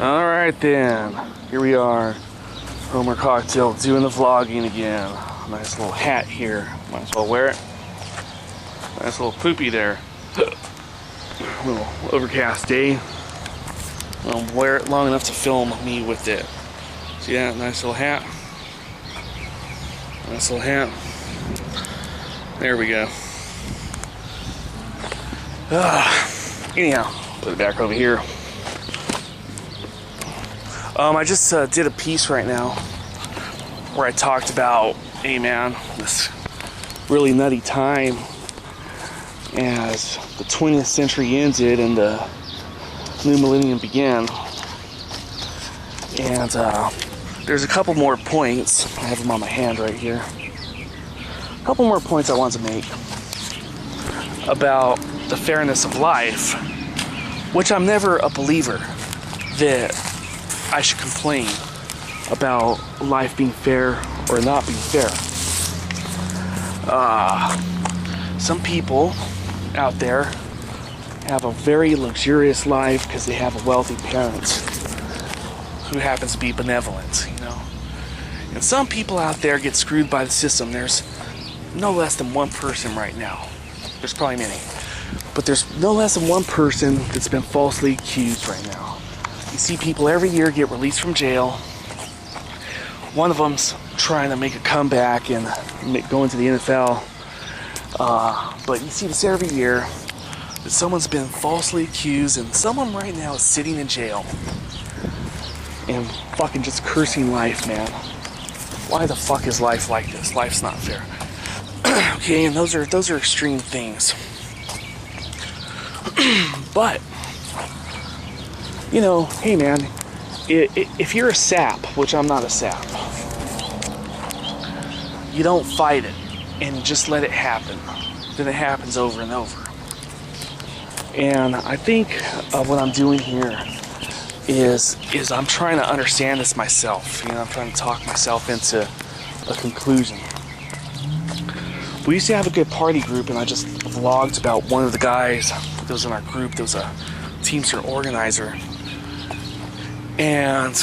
Alright then, here we are, Homer Cocktail doing the vlogging again. Nice little hat here, might as well wear it. Nice little poopy there. A little overcast day. I'll wear it long enough to film me with it. See that? Nice little hat. Nice little hat. There we go. Anyhow, put it back over here. I just did a piece right now where I talked about, hey man, this really nutty time as the 20th century ended and the new millennium began. And there's a couple more points. I have them on my hand right here. A couple more points I want to make about the fairness of life, which I'm never a believer that I should complain about life being fair or not being fair. Some people out there have a very luxurious life because they have a wealthy parent who happens to be benevolent, you know. And some people out there get screwed by the system. There's no less than one person right now. There's probably many. But there's no less than one person that's been falsely accused right now. You see people every year get released from jail. One of them's trying to make a comeback and go into the NFL. But you see this every year, that someone's been falsely accused and someone right now is sitting in jail and fucking just cursing life, man. Why the fuck is life like this? Life's not fair. Okay, and those are extreme things. But you know, hey man, if you're a sap, which I'm not a sap, you don't fight it and just let it happen. Then it happens over and over. And I think what I'm doing here is I'm trying to understand this myself. You know, I'm trying to talk myself into a conclusion. We used to have a good party group, and I just vlogged about one of the guys that was in our group. There was a Teamster organizer. And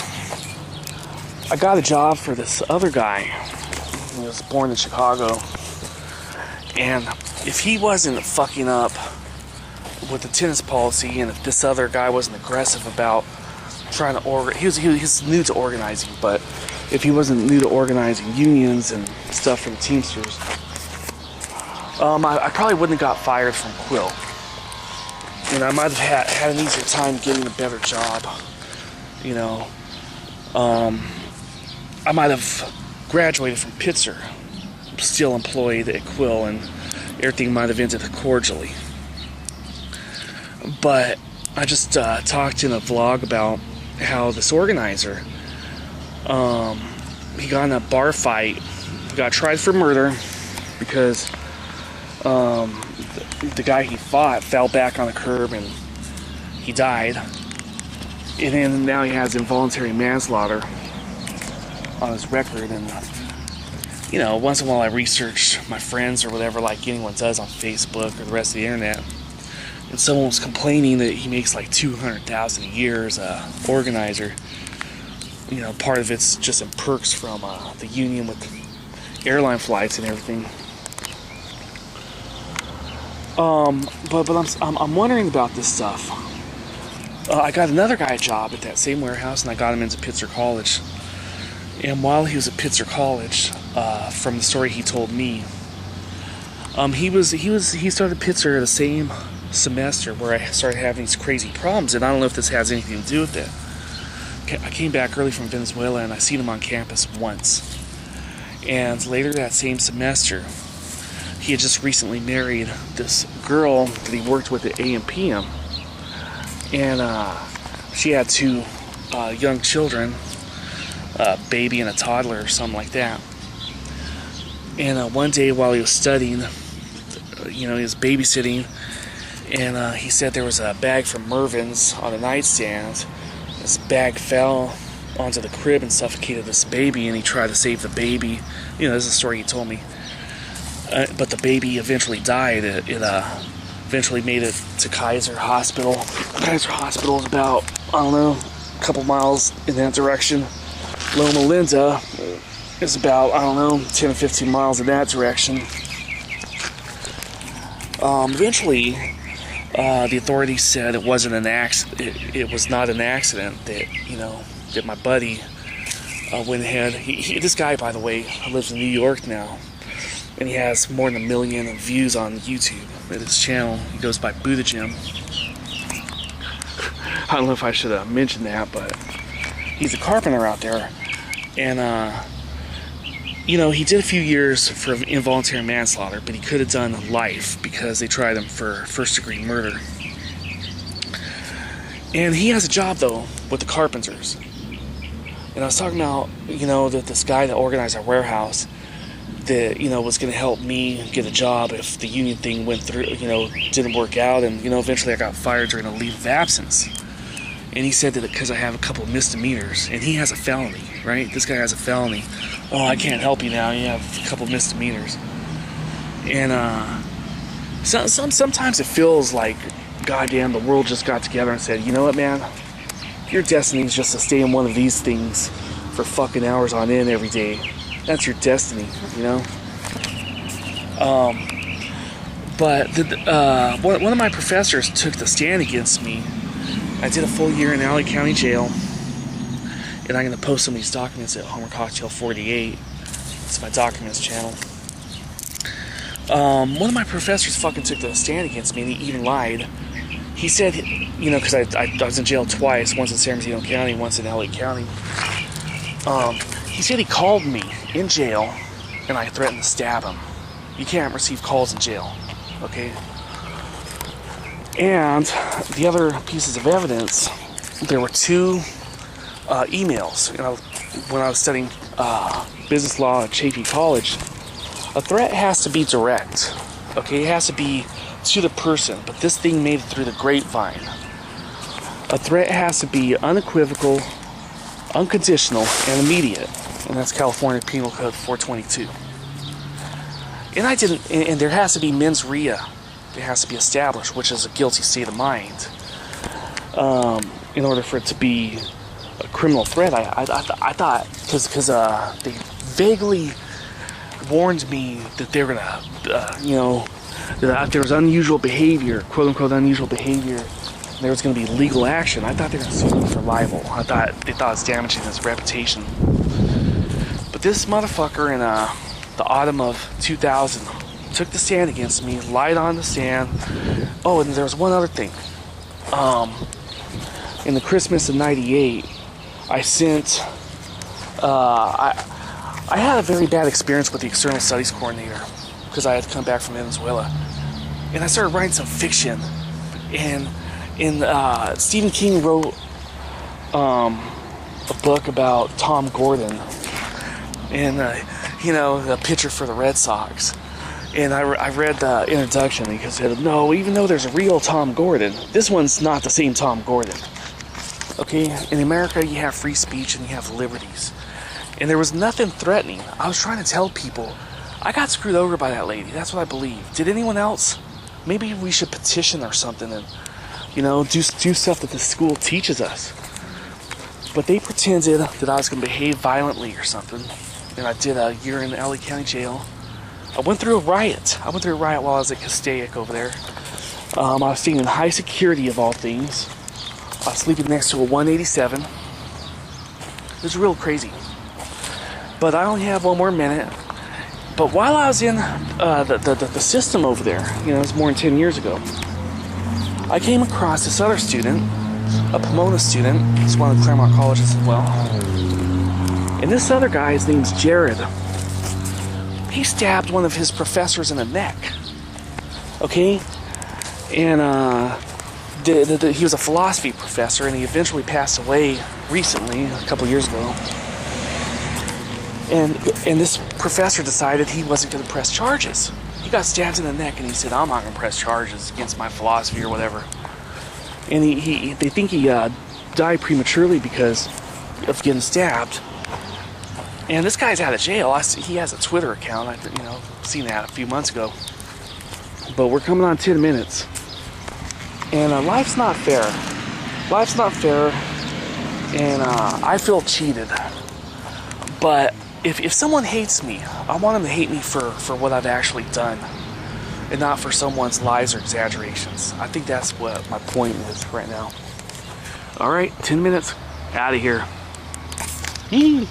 I got a job for this other guy. He was born in Chicago. And if he wasn't fucking up with the tennis policy, and if this other guy wasn't aggressive about trying to organize, he was new to organizing, but if he wasn't new to organizing unions and stuff for the Teamsters, I probably wouldn't have got fired from Quill. And I might have had an easier time getting a better job. You know, I might have graduated from Pitzer, still employed at Quill, and everything might have ended cordially. But I just talked in a vlog about how this organizer, he got in a bar fight, he got tried for murder because the guy he fought fell back on the curb and he died. And then now he has involuntary manslaughter on his record. And you know, once in a while I research my friends or whatever, like anyone does on Facebook or the rest of the internet. And someone was complaining that he makes like $200,000 a year as a organizer. You know, part of it's just in perks from the union with airline flights and everything. But I'm wondering about this stuff. I got another guy a job at that same warehouse, and I got him into Pitzer College. And while he was at Pitzer College, from the story he told me, he started Pitzer the same semester where I started having these crazy problems, and I don't know if this has anything to do with it. I came back early from Venezuela, and I seen him on campus once. And later that same semester, he had just recently married this girl that he worked with at AM/PM. And she had two young children, a baby and a toddler or something like that. And one day while he was studying, you know, he was babysitting, and he said there was a bag from Mervyn's on the nightstand. This bag fell onto the crib and suffocated this baby, and he tried to save the baby. You know, this is a story he told me. But the baby eventually died. It eventually made it to Kaiser Hospital. Kaiser Hospital is about, I don't know, a couple miles in that direction. Loma Linda is about, I don't know, 10 or 15 miles in that direction. Eventually, the authorities said it wasn't an accident. It was not an accident. That my buddy went ahead. This guy, by the way, lives in New York now, and he has more than 1 million views on YouTube at his channel. He goes by Buddha Jim. I don't know if I should have mentioned that, but he's a carpenter out there, and he did a few years for involuntary manslaughter, but he could have done life because they tried him for first-degree murder. And he has a job, though, with the carpenters. And I was talking about, that this guy that organized our warehouse that, was going to help me get a job if the union thing went through, didn't work out. And, eventually I got fired during a leave of absence. And he said that because I have a couple of misdemeanors, and he has a felony, right? This guy has a felony. Oh, I can't help you now. You have a couple of misdemeanors. And sometimes it feels like, goddamn, the world just got together and said, you know what, man? Your destiny is just to stay in one of these things for fucking hours on end every day. That's your destiny, But one of my professors took the stand against me. I did a full year in LA County Jail, and I'm going to post some of these documents at Homer Cocktail 48. It's my documents channel. One of my professors fucking took the stand against me, and he even lied. He said, because I was in jail twice, once in San Bernardino County, once in LA County. He said he called me in jail, and I threatened to stab him. You can't receive calls in jail, okay? And the other pieces of evidence, there were 2 emails. When I was studying business law at Chaffey College, a threat has to be direct, okay? It has to be to the person, but this thing made it through the grapevine. A threat has to be unequivocal, unconditional, and immediate, and that's California Penal Code 422. And there has to be mens rea. It has to be established, which is a guilty state of mind. In order for it to be a criminal threat, I thought, because they vaguely warned me that they were gonna, that there was unusual behavior, quote unquote unusual behavior, and there was gonna be legal action. I thought they were gonna sue me for libel. They thought it was damaging his reputation. But this motherfucker in the autumn of 2000 took the stand against me, lied on the stand. Oh, and there was one other thing. In the Christmas of '98, I sent. I had a very bad experience with the external studies coordinator because I had to come back from Venezuela, and I started writing some fiction. And Stephen King wrote a book about Tom Gordon, and the pitcher for the Red Sox. And I read the introduction because it said, no, even though there's a real Tom Gordon, this one's not the same Tom Gordon. Okay? In America, you have free speech and you have liberties. And there was nothing threatening. I was trying to tell people, I got screwed over by that lady. That's what I believe. Did anyone else? Maybe we should petition or something and, do stuff that the school teaches us. But they pretended that I was going to behave violently or something. And I did a year in LA County Jail. I went through a riot. while I was at Castaic over there. I was staying in high security of all things. I was sleeping next to a 187. It was real crazy. But I only have one more minute. But while I was in the system over there, it was more than 10 years ago, I came across this other student, a Pomona student. He's one of the Claremont colleges as well. And this other guy, his name's Jared. He stabbed one of his professors in the neck. Okay? And he was a philosophy professor, and he eventually passed away recently, a couple years ago. And this professor decided he wasn't going to press charges. He got stabbed in the neck, and he said, I'm not going to press charges against my philosophy or whatever. And they think he died prematurely because of getting stabbed. And this guy's out of jail. He has a Twitter account. I've seen that a few months ago. But we're coming on 10 minutes. And life's not fair. Life's not fair. And I feel cheated. But if someone hates me, I want them to hate me for what I've actually done, and not for someone's lies or exaggerations. I think that's what my point is right now. All right, 10 minutes, out of here. Yee.